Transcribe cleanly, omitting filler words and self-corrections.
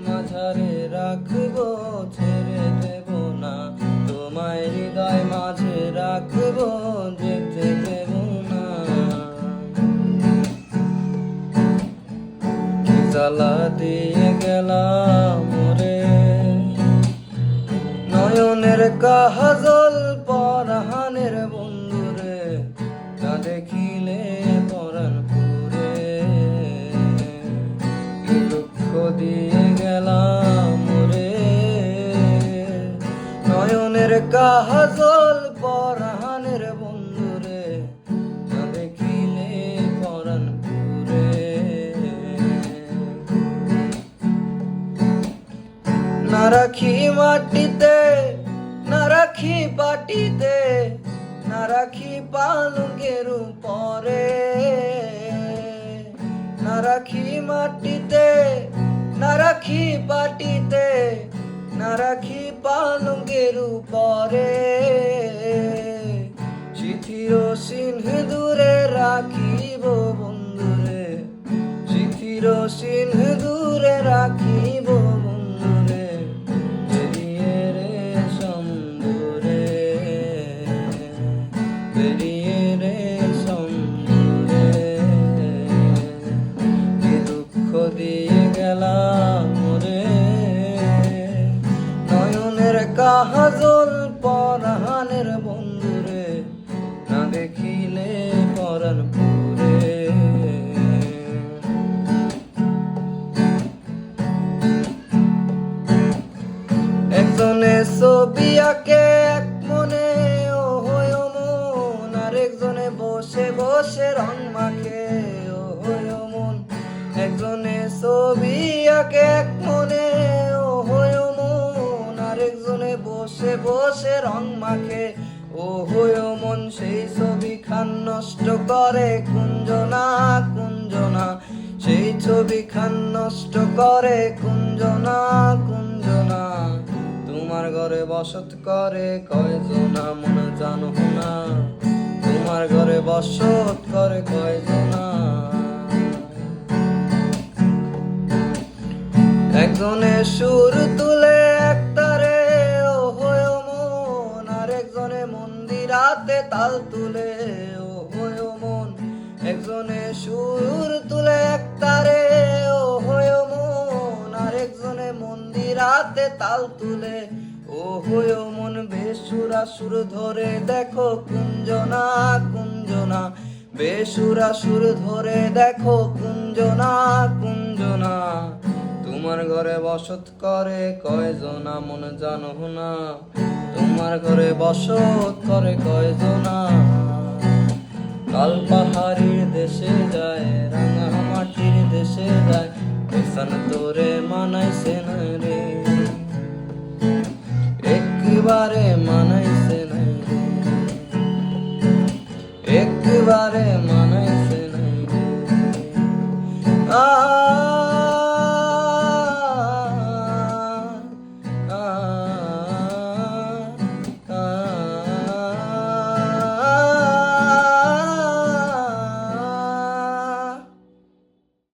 মাঝারে রাখবো, ছেড়ে দেব না তোমায় হৃদয় মাঝে রাখবো, যেতে দেব না। কি জ্বালা দিয়ে গেলাম রে, নয়নের কাজল পরাণের বন্ধুরে, না দেখিলে পরাণ পুরে। কি দুঃখ দিয়ে গেলাম রে, নয়নের কাজল পরাণের বন্ধুরে, না দেখিলে পরাণ পুরে। না রাখি মাটিতে, না রাখি পাটিতে, না রাখি পালঙ্কের উপরে। না রাখি মাটিতে, না রাখি পাটিতে, না রাখি পালঙ্কের উপরে। চিঠির চিহ্ন দূরে রাখিব বন্ধুরে, চিঠির চিহ্ন দূরে রাখিব বন্ধুরে, বেরিয়ে রে সমদূরে, বেরিয়ে রে সমদূরে। কি দুঃখ দিয়ে গেলাম রে, নয়নের কাজল পরাণের বন্ধুরে, না দেখিলে পরাণ পুরে। একজনে ছবি আঁকে এক মনে ও হয় মন, আরেকজনে বসে বসে রং মাখে ও হয় মন। একজনে ছবি আঁকে এক মনে ও হয় মন, আরেকজনে বসে বসে রং মাখে ও হয় মন। সেই ছবি খান নষ্ট করে কুঞ্জনা কুঞ্জনা, সেই ছবি খান নষ্ট করে কুঞ্জনা কুঞ্জনা। তোমার ঘরে বসত করে কয়জনা মনে জানো না, তোমার ঘরে বসত করে কয়জনা। একজনে সুর তুলে এক তারে ও হয় মন, আরেকজনে মন্দিরাতে তাল তুলে ও হয় মন। একজনে সুর তুলে এক তারে ও হয় মন, আরেকজনে মন্দিরাতে তাল তুলে ও হয় মন। বেসুরা সুর ধরে দেখো কুঞ্জনা কুঞ্জনা, বেসুরা সুর ধরে দেখো কুঞ্জনা কুঞ্জনা। তোমার ঘরে বসত করে কয়জনা মনে জানো না, তোমার ঘরে বসত করে কয়জনা। কাল পাহাড়ির দেশে যায়, রাঙা মাটির দেশে যায়, পেছন তোরে মানাইছে না রে, একবারে মানাইছে না রে, একবারে